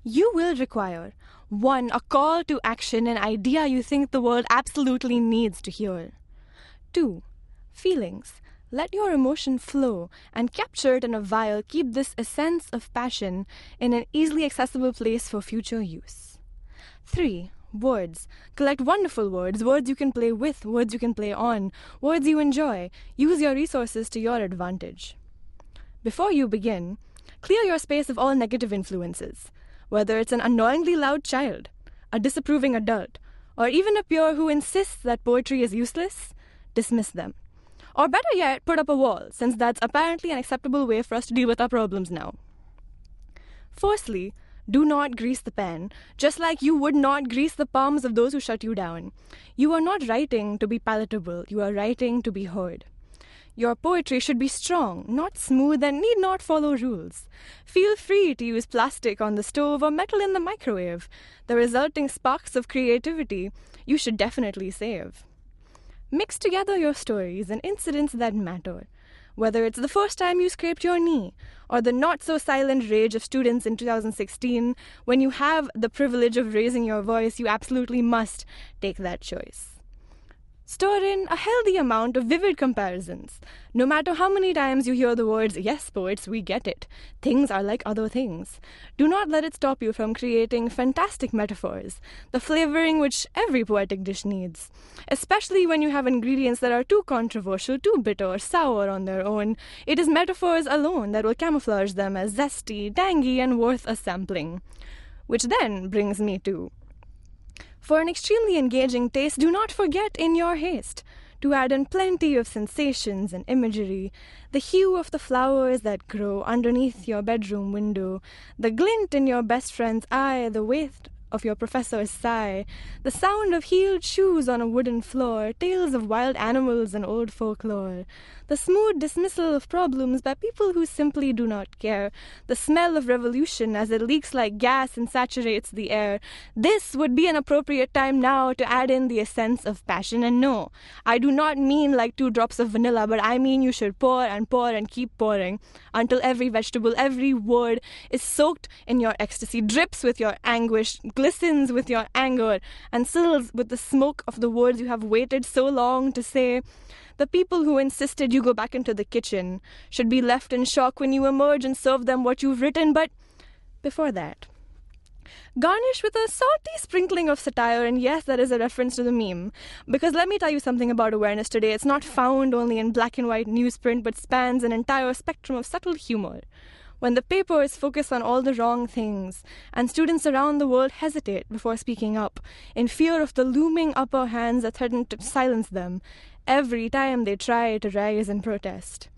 You will require 1. A call to action, an idea you think the world absolutely needs to hear. 2. Feelings. Let your emotion flow and capture it in a vial. Keep this essence of passion in an easily accessible place for future use. 3. Words. Collect wonderful words, words you can play with, words you can play on, words you enjoy. Use your resources to your advantage. Before you begin, clear your space of all negative influences, whether it's an annoyingly loud child, a disapproving adult, or even a peer who insists that poetry is useless. Dismiss them. Or better yet, put up a wall, since that's apparently an acceptable way for us to deal with our problems now. Firstly, do not grease the pen, just like you would not grease the palms of those who shut you down. You are not writing to be palatable, you are writing to be heard. Your poetry should be strong, not smooth, and need not follow rules. Feel free to use plastic on the stove or metal in the microwave. The resulting sparks of creativity you should definitely save. Mix together your stories and incidents that matter, whether it's the first time you scraped your knee or the not-so-silent rage of students in 2016. When you have the privilege of raising your voice, you absolutely must take that choice. Store in a healthy amount of vivid comparisons. No matter how many times you hear the words, "Yes, poets, we get it. Things are like other things." Do not let it stop you from creating fantastic metaphors, the flavoring which every poetic dish needs. Especially when you have ingredients that are too controversial, too bitter, or sour on their own. It is metaphors alone that will camouflage them as zesty, tangy, and worth a sampling. Which then brings me to, for an extremely engaging taste, do not forget in your haste to add in plenty of sensations and imagery, the hue of the flowers that grow underneath your bedroom window, the glint in your best friend's eye, the waft of your professor's sigh, the sound of heeled shoes on a wooden floor, tales of wild animals and old folklore, the smooth dismissal of problems by people who simply do not care, the smell of revolution as it leaks like gas and saturates the air. This would be an appropriate time now to add in the essence of passion. And no, I do not mean like 2 drops of vanilla, but I mean you should pour and keep pouring until every vegetable, every word is soaked in your ecstasy, drips with your anguish, glistens with your anger, and sizzles with the smoke of the words you have waited so long to say. The people who insisted you go back into the kitchen should be left in shock when you emerge and serve them what you've written, but before that, garnish with a salty sprinkling of satire, and yes, that is a reference to the meme. Because let me tell you something about awareness today. It's not found only in black and white newsprint, but spans an entire spectrum of subtle humor. When the papers focus on all the wrong things, and students around the world hesitate before speaking up, in fear of the looming upper hands that threaten to silence them, every time they try to rise and protest.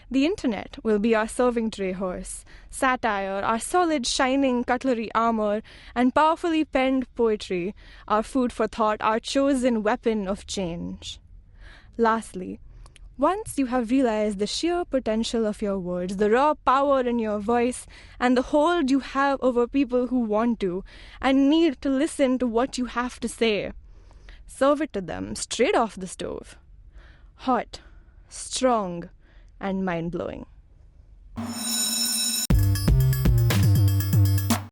The internet will be our serving tray horse, satire, our solid, shining cutlery armor, and powerfully penned poetry, our food for thought, our chosen weapon of change. Lastly, once you have realized the sheer potential of your words, the raw power in your voice, and the hold you have over people who want to and need to listen to what you have to say, serve it to them straight off the stove. Hot, strong, and mind-blowing.